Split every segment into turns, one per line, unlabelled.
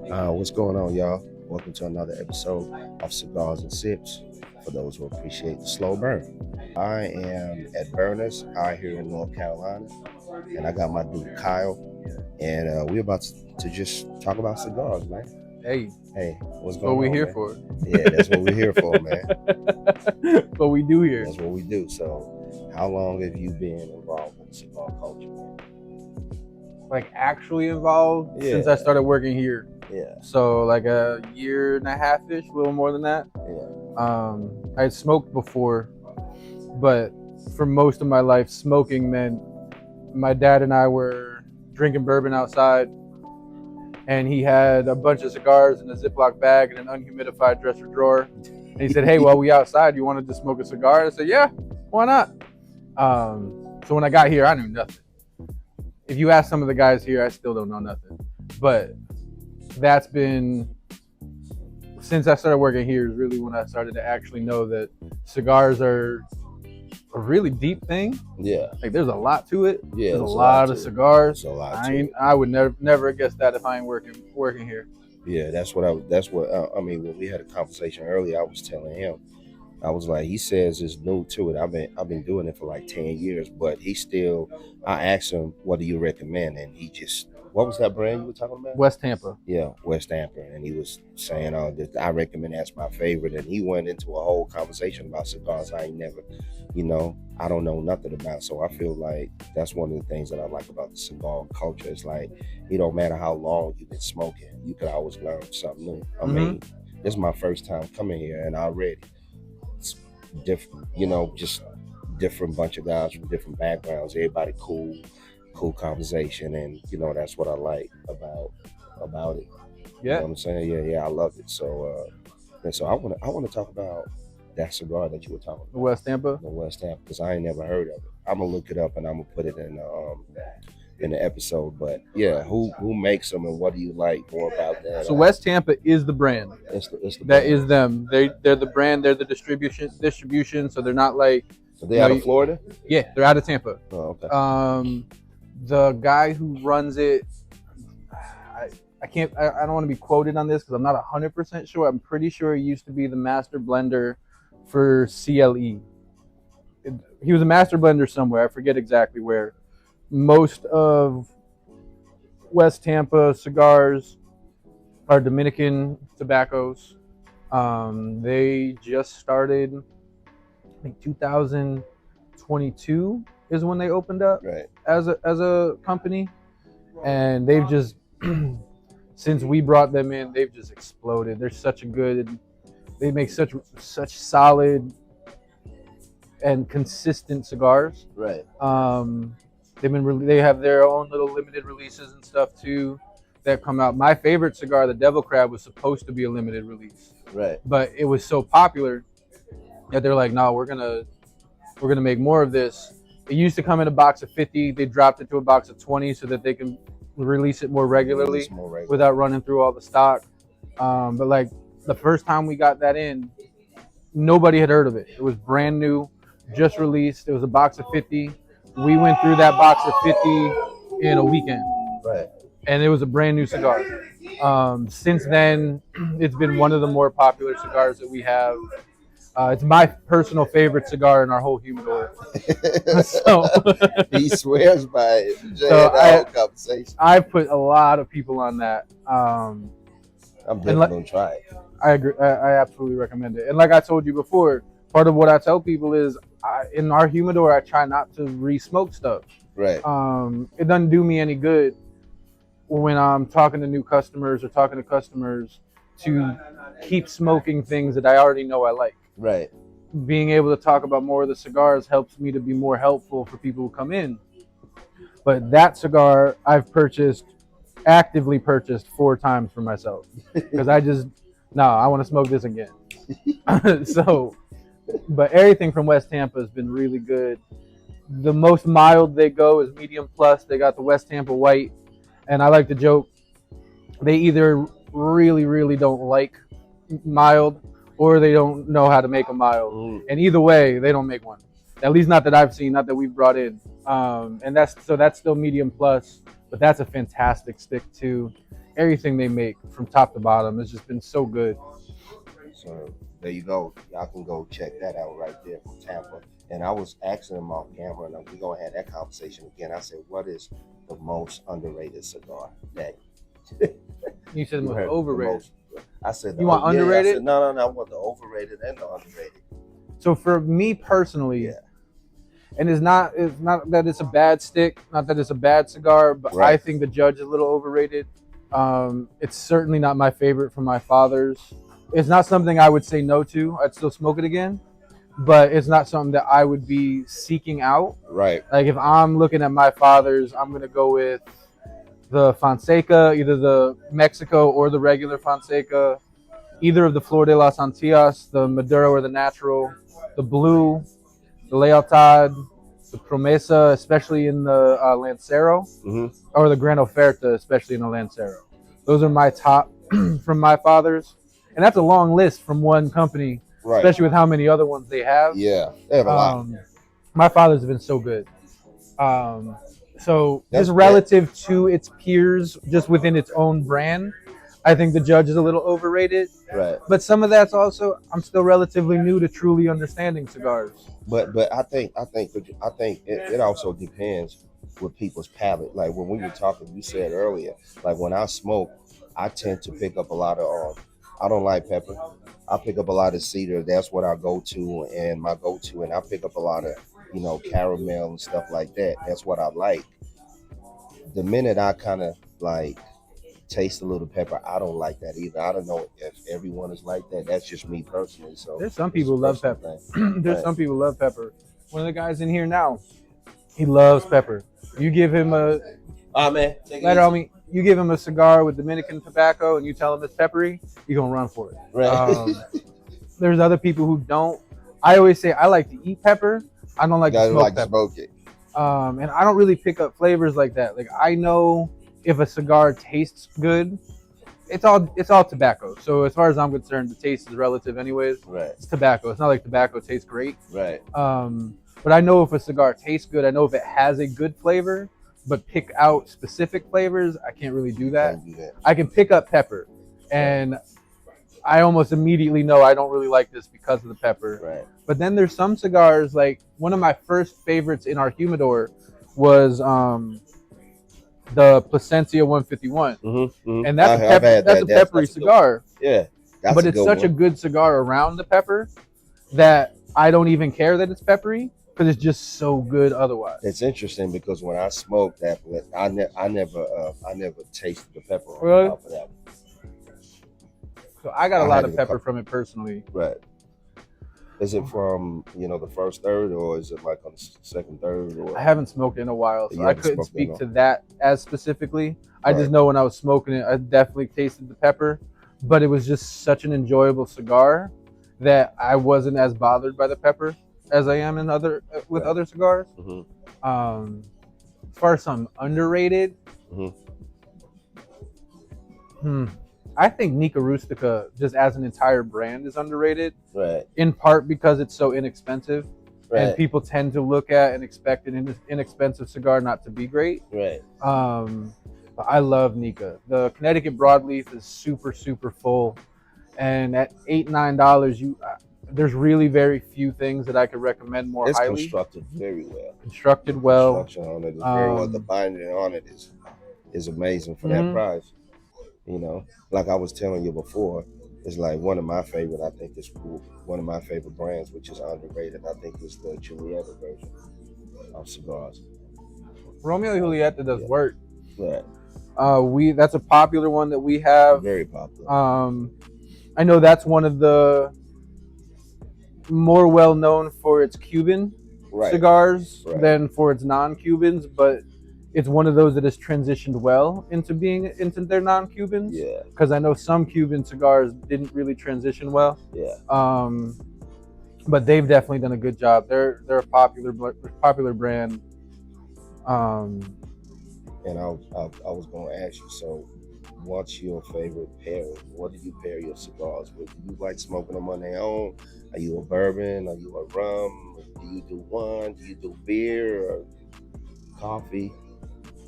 What's going on, y'all? Welcome to another episode of Cigars and Sips. For those who appreciate the slow burn, I am at Burners out here in North Carolina, and I got my dude Kyle, and we're about to just talk about cigars, man.
Hey,
Hey, what's
that's
going
what we're
on,
here
man?
for.
Yeah, that's what we're here for, man.
That's what we do here.
That's what we do. So, how long have you been involved in cigar culture, man?
Like actually involved since
Yeah.
I started working here.
Yeah,
So like a year and a half-ish, a little more than that.
yeah,
I had smoked before, but for most of my life, smoking meant my dad and I were drinking bourbon outside, and he had a bunch of cigars in a Ziploc bag in an unhumidified dresser drawer. And he said, "Hey, while we outside, you wanted to smoke a cigar?" I said, "Yeah, why not?" So when I got here, I knew nothing. If you ask some of the guys here, I still don't know nothing. But that's been, since I started working here, is really when I started to actually know that cigars are a really deep thing.
yeah.
Like there's a lot to it.
Yeah,
There's a
there's
lot of cigars.
There's a lot to it.
I would never guess that if I ain't working here.
Yeah, I mean, when we had a conversation earlier, I was telling him, I was like, he says it's new to it. I've been doing it for like 10 years, but I asked him, what do you recommend? And what was that brand you were talking about?
West Tampa.
Yeah, West Tampa. And he was saying, that I recommend that's my favorite. And he went into a whole conversation about cigars I ain't never, I don't know nothing about. So I feel like that's one of the things that I like about the cigar culture. It's like, it don't matter how long you've been smoking, you can always learn something new. I mean, this is my first time coming here, and already it's different, just different bunch of guys from different backgrounds, everybody cool conversation, and that's what I like about it. You know
Yeah.
what I'm saying? Yeah, I love it. So I want to talk about that cigar that you were talking about,
West Tampa.
the West Ham, because I ain't never heard of it. I'm gonna look it up and I'm gonna put it in the episode. But yeah, who makes them and what do you like more about that?
So West Tampa is the brand.
It's the
That
brand.
is them. They're the brand. They're the distribution. So they're not like,
So they out of Florida?
yeah, they're out of Tampa.
Oh, okay.
The guy who runs it, I can't. I don't want to be quoted on this because I'm not 100% sure. I'm pretty sure he used to be the master blender for CLE. He was a master blender somewhere. I forget exactly where. Most of West Tampa cigars are Dominican tobaccos. They just started, I think 2022 is when they opened up
Right.
as a company, and they've just since we brought them in, they've just exploded. They make such solid and consistent cigars.
Right.
They have their own little limited releases and stuff too that come out. My favorite cigar, the Devil Crab, was supposed to be a limited release,
Right.
but it was so popular that they're like, no, we're gonna make more of this. It used to come in a box of 50. They dropped it to a box of 20 so that they can release it more regularly without running through all the stock. But like the first time we got that in, nobody had heard of it. It was brand new, just released. It was a box of 50. We went through that box of 50 in a weekend.
Right.
And it was a brand new cigar. Since then, it's been one of the more popular cigars that we have. It's my personal favorite cigar in our whole humidor. So
he swears by it.
So
whole conversation.
I put a lot of people on that.
I'm definitely gonna try it.
I agree. I absolutely recommend it. And like I told you before, part of what I tell people is, in our humidor, I try not to re-smoke stuff.
Right.
It doesn't do me any good when I'm talking to new customers or talking to customers to keep smoking things that I already know I like.
Right.
Being able to talk about more of the cigars helps me to be more helpful for people who come in. But that cigar I've actively purchased 4 times for myself because I want to smoke this again. But everything from West Tampa has been really good. The most mild they go is medium plus. They got the West Tampa white, and I like to joke, they either really, really don't like mild or they don't know how to make a mild. And either way, they don't make one. At least not that I've seen, not that we've brought in. And that's still medium plus, but that's a fantastic stick too. everything they make from top to bottom has just been so good.
So there you go. Y'all can go check that out right there from Tampa. And I was asking him off camera, and we're gonna have that conversation again. I said, "What is the most underrated cigar that
You said
you
most
heard?
overrated.
I said,
You want
I
underrated?
said, no. I want the overrated and the underrated.
So for me personally,
Yeah.
and it's not that it's a bad stick, not that it's a bad cigar, but
Right.
I think the Judge is a little overrated. It's certainly not my favorite from my father's. It's not something I would say no to. I'd still smoke it again, but it's not something that I would be seeking out.
Right.
Like if I'm looking at my father's, I'm gonna go with the Fonseca, either the Mexico or the regular Fonseca, either of the Flor de las Antillas, the Maduro or the Natural, the Blue, the Lealtad, the Promesa, especially in the Lancero, or the Gran Oferta, especially in the Lancero. Those are my top from my father's. And that's a long list from one company,
Right.
especially with how many other ones they have.
Yeah, they have a lot.
My father's been so good. So
That's
just relative to its peers, just within its own brand, I think the Judge is a little overrated.
Right.
But some of that's also, I'm still relatively new to truly understanding cigars.
But I think it also depends with people's palate. Like when we were talking, you said earlier, like when I smoke, I tend to pick up a lot of I don't like pepper. I pick up a lot of cedar. That's what I go to, and my go-to, and I pick up a lot of caramel and stuff like that. That's what I like. The minute I kind of like taste a little pepper, I don't like that either. I don't know if everyone is like that. That's just me personally. So
there's some people who love pepper. There's
Right.
some people who love pepper. One of the guys in here now, he loves pepper. You give him a
man,
later on me. You give him a cigar with Dominican tobacco, and you tell him it's peppery, he's gonna run for it.
Right.
There's other people who don't. I always say I like to eat pepper. I don't like to smoke pepper.
Smoke it.
And I don't really pick up flavors like that. Like I know if a cigar tastes good, it's all tobacco. So as far as I'm concerned, the taste is relative anyways.
Right.
It's tobacco. It's not like tobacco tastes great.
Right.
But I know if a cigar tastes good, I know if it has a good flavor, but pick out specific flavors, I can't really do that. I can pick up pepper, and I almost immediately know I don't really like this because of the pepper.
Right.
But then there's some cigars, like one of my first favorites in our humidor was the Plasencia 151. And that's a peppery cigar.
Yeah.
But it's such a good cigar around the pepper that I don't even care that it's peppery because it's just so good otherwise.
It's interesting because when I smoked that, I never tasted the pepper
Really?
off of that.
So I got a lot of pepper from it personally.
Right. Is it from the first third, or is it like on the second third? Or
I haven't smoked in a while, so I couldn't speak to that as specifically. I just know when I was smoking it, I definitely tasted the pepper, but it was just such an enjoyable cigar that I wasn't as bothered by the pepper as I am in other cigars. As far as some underrated, I think Nica Rustica, just as an entire brand, is underrated.
Right.
In part because it's so inexpensive,
right.
and people tend to look at and expect an inexpensive cigar not to be great.
Right.
But I love Nica. The Connecticut broadleaf is super, super full, and at $8-9, there's really very few things that I could recommend more highly.
It's constructed very well.
Constructed well.
Construction on it is very well. The binding on it is amazing for that price. Like I was telling you before, it's like one of my favorite. I think is cool. One of my favorite brands, which is underrated, I think is the Julieta version of cigars.
Romeo y Julieta does work.
Right.
That's a popular one that we have.
Very popular.
I know that's one of the more well known for its Cuban cigars than for its non-Cubans, but it's one of those that has transitioned well into their non-Cubans.
Yeah.
Because I know some Cuban cigars didn't really transition well.
Yeah.
But they've definitely done a good job. They're a popular brand.
And I was going to ask you, so what's your favorite pairing? What do you pair your cigars with? Do you like smoking them on their own? Are you a bourbon? Are you a rum? Do you do wine? Do you do beer or coffee?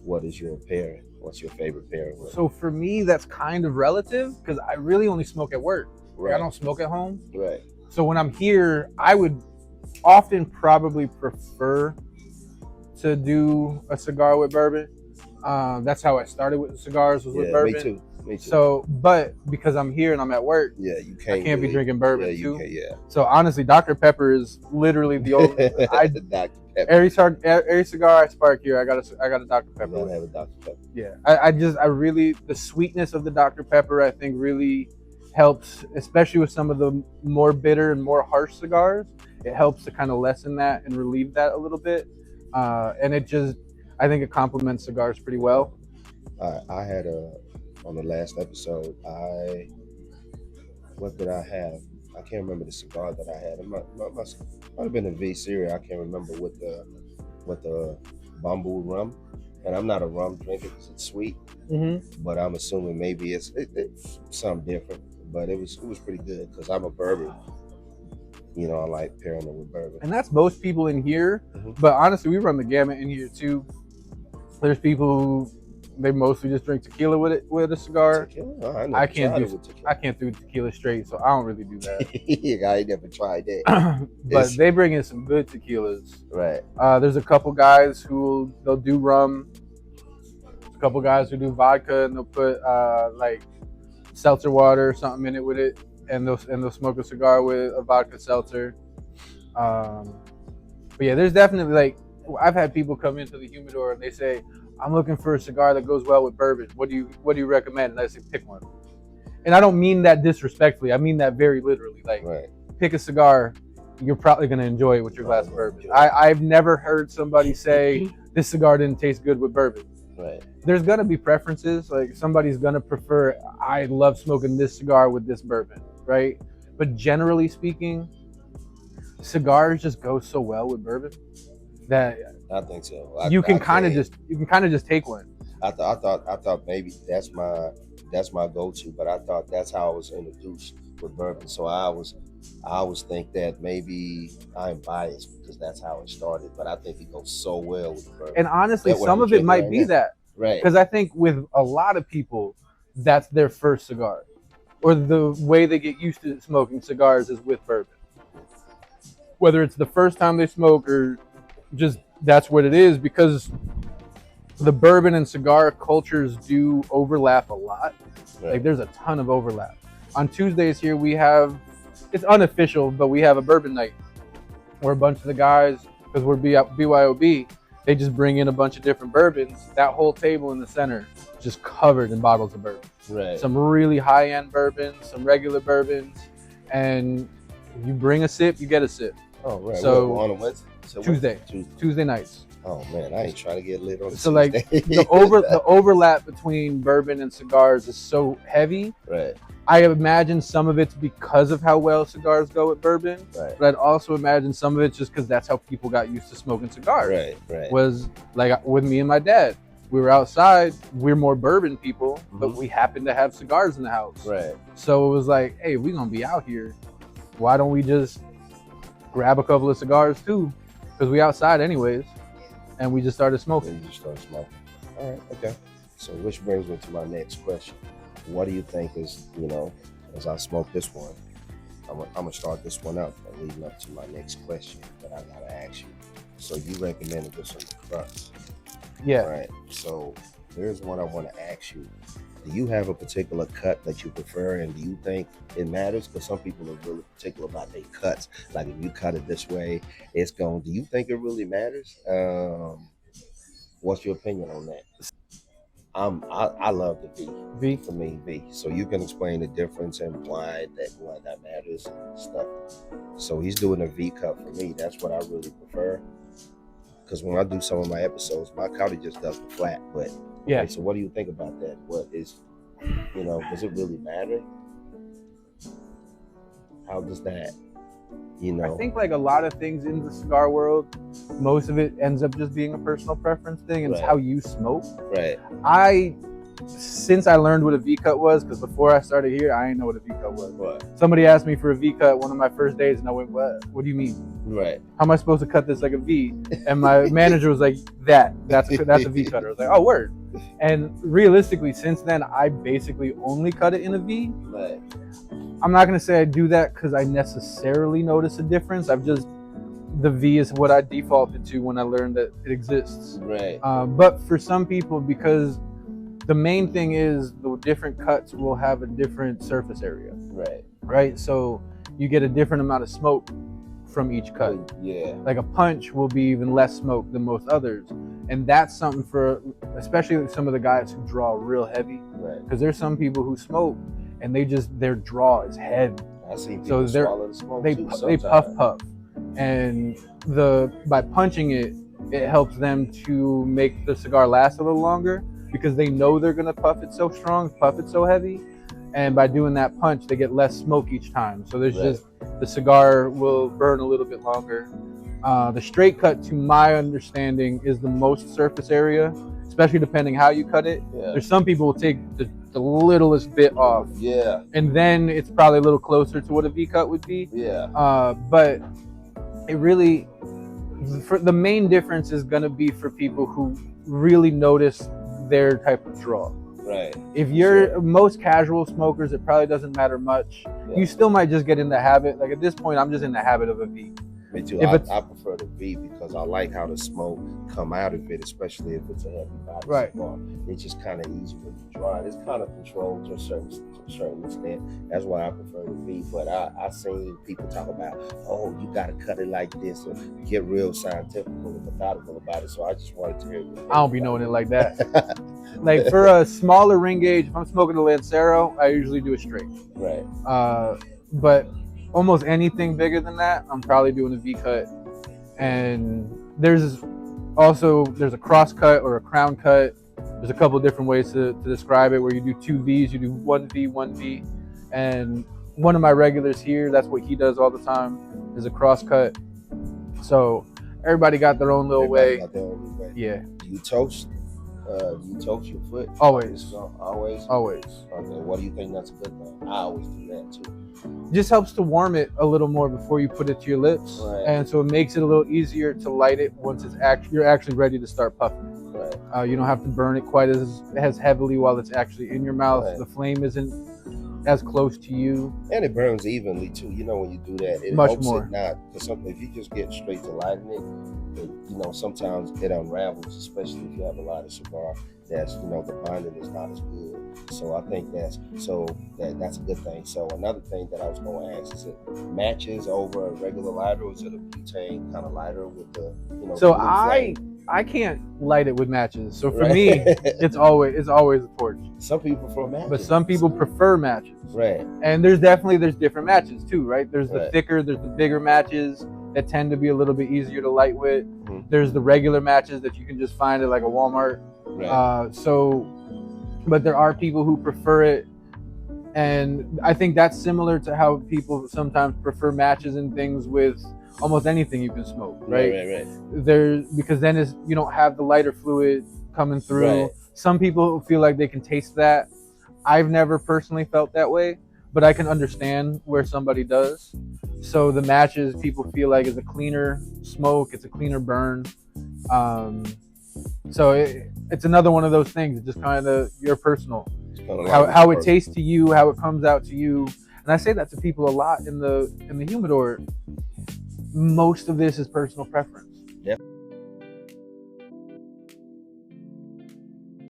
What is your pairing? What's your favorite pairing?
So for me, that's kind of relative because I really only smoke at work.
Right.
I don't smoke at home.
Right.
So when I'm here, I would often probably prefer to do a cigar with bourbon. That's how I started with cigars, was with bourbon.
Me too.
So, but because I'm here and I'm at work,
you
I can't be drinking bourbon too.
Yeah.
So honestly, Dr. Pepper is literally the only.
Dr. Pepper.
Every cigar I spark here, I got a Dr. Pepper.
You gotta have a Dr. Pepper.
Yeah, I really, the sweetness of the Dr. Pepper, I think really helps, especially with some of the more bitter and more harsh cigars. It helps to kind of lessen that and relieve that a little bit. And I think it complements cigars pretty well.
I had on the last episode, what did I have? I can't remember the cigar that I had. It might have been a V series. I can't remember what the bamboo rum. And I'm not a rum drinker because it's sweet.
Mm-hmm.
But I'm assuming maybe it's something different. But it was pretty good because I'm a bourbon. I like pairing it with bourbon.
And that's most people in here. Mm-hmm. But honestly, we run the gamut in here too. There's people who they mostly just drink tequila with a cigar.
Tequila?
I can't do tequila straight, so I don't really do that.
I ain't never tried that.
But they bring in some good tequilas.
Right.
There's a couple guys who they'll do rum. A couple guys who do vodka and they'll put like seltzer water or something in it with it, and they'll smoke a cigar with a vodka seltzer. But yeah, there's definitely like I've had people come into the humidor and they say, I'm looking for a cigar that goes well with bourbon. What do you recommend? And I say, pick one. And I don't mean that disrespectfully. I mean that very literally. Like, pick a cigar. You're probably going to enjoy it with your glass of bourbon. I've never heard somebody say, this cigar didn't taste good with bourbon.
Right.
There's going to be preferences. Like, somebody's going to prefer, I love smoking this cigar with this bourbon, right? But generally speaking, cigars just go so well with bourbon that
I think so.
You can kind of just take one.
I thought maybe that's my go-to, but I thought that's how I was introduced with bourbon. So I always think that maybe I'm biased because that's how it started, but I think it goes so well with bourbon.
And honestly, some of it might be that,
right?
Because I think with a lot of people, that's their first cigar, or the way they get used to smoking cigars is with bourbon. Whether it's the first time they smoke or just that's what it is, because the bourbon and cigar cultures do overlap a lot. Right. Like there's a ton of overlap. On Tuesdays here we have, it's unofficial, but we have a bourbon night where a bunch of the guys, because we're BYOB, they just bring in a bunch of different bourbons. That whole table in the center just covered in bottles of bourbon. Right. Some really high-end bourbons, some regular bourbons, and you bring a sip, you get a sip.
Oh, right.
So
on a Wednesday?
Tuesday nights.
Oh man, I ain't trying to get lit on
so
Tuesday.
Like the overlap between bourbon and cigars is so heavy.
Right.
I imagine some of it's because of how well cigars go with bourbon. Right. But I'd also imagine some of it's just because that's how people got used to smoking cigars.
Right.
Was like with me and my dad. We were outside. We're more bourbon people, but we happen to have cigars in the house. Right. So it was like, hey, we're gonna be out here. Why don't we just grab a couple of cigars too? Because we outside anyways. And we just started smoking.
All right, okay. So which brings me to my next question. What do you think is, as I smoke this one, I'm going to start this one up and leading up to my next question that I got to ask you. So you recommended this on the crust.
Yeah.
All right, so here's one I want to ask you. Do you have a particular cut that you prefer, and do you think it matters? Because some people are really particular about their cuts. Like if you cut it this way, it's going. Do you think it really matters? What's your opinion on that? I love the V.
V
for me, V. So you can explain the difference and why that matters and stuff. So he's doing a V cut for me. That's what I really prefer. Because when I do some of my episodes, my cutter just does the flat, but.
Yeah.
Okay, so what do you think about that? What is, does it really matter? How does that,
I think like a lot of things in the cigar world, most of it ends up just being a personal preference thing, and it's how you smoke.
Right.
I since I learned what a V cut was, because before I started here, I didn't know what a V cut was.
Right.
Somebody asked me for a V cut one of my first days, and I went, "What? What do you mean?
Right.
How am I supposed to cut this like a V?" And my manager was like, "That's a V cutter." I was like, "Oh, word." And realistically, since then, I basically only cut it in a V.
Right.
I'm not gonna say I do that because I necessarily notice a difference. The V is what I defaulted to when I learned that it exists.
Right.
But for some people, because the main thing is the different cuts will have a different surface area.
Right.
Right. So you get a different amount of smoke from each cut.
Yeah.
Like a punch will be even less smoke than most others. And that's something for, especially some of the guys who draw real heavy.
Right.
Because there's some people who smoke and their draw is heavy.
I see people swallow the smoke
they
too,
puff. And by punching it, it helps them to make the cigar last a little longer because they know they're gonna puff it so strong, puff it so heavy. And by doing that punch, they get less smoke each time. So there's just, the cigar will burn a little bit longer. The straight cut, to my understanding, is the most surface area, especially depending how you cut it.
Yeah.
There's some people will take the littlest bit off.
Yeah.
And then it's probably a little closer to what a V cut would be.
Yeah.
But it really, the main difference is going to be for people who really notice their type of draw.
Right.
If you're most casual smokers, it probably doesn't matter much. Yeah. You still might just get in the habit. Like at this point, I'm just in the habit of a V.
Me too. I prefer the V because I like how the smoke come out of it, especially if it's a heavy body cigar. It's just kind of easy when you draw it. It's kind of controlled to a certain extent. That's why I prefer the V. But I've seen people talk about, oh, you got to cut it like this, or get real scientific and methodical about it. So I just wanted to hear you.
I don't be knowing it like that. Like for a smaller ring gauge, if I'm smoking a Lancero, I usually do it straight.
Right.
But almost anything bigger than that, I'm probably doing a V cut. And there's a cross cut or a crown cut. There's a couple of different ways to describe it, where you do two V's, you do one V. And one of my regulars here, that's what he does all the time, is a cross cut. So everybody got their own little way. Yeah.
Do you toast? You toast your foot?
Always.
Always?
Always.
Okay. What do you think that's a good thing? I always do that too.
Just helps to warm it a little more before you put it to your lips.
Right.
And so it makes it a little easier to light it once you're actually ready to start puffing.
Right.
You don't have to burn it quite as heavily while it's actually in your mouth. Right. The flame isn't as close to you.
And it burns evenly too. You know, when you do that, it
much
helps
more.
It not, because if you just get straight to lighting it, sometimes it unravels, especially if you have a lighter cigar. That's, the bonding is not as good. So I think that's a good thing. So another thing that I was going to ask is, it matches over a regular lighter, or is it a butane kind of lighter with the,
So I can't light it with matches. So for me, it's always a torch.
Some people prefer matches.
But some people prefer matches.
Right.
And there's different matches too, right? There's the thicker, there's the bigger matches that tend to be a little bit easier to light with. Mm-hmm. There's the regular matches that you can just find at like a Walmart. Right. But there are people who prefer it, and I think that's similar to how people sometimes prefer matches and things with almost anything you can smoke, right? Right. Because then you don't have the lighter fluid coming through. Right. Some people feel like they can taste that. I've never personally felt that way, but I can understand where somebody does. So the matches, people feel like, is a cleaner smoke, it's a cleaner burn. So it's another one of those things. It's just kind of your personal, how it tastes to you, how it comes out to you. And I say that to people a lot in the humidor. Most of this is personal preference.
Yep.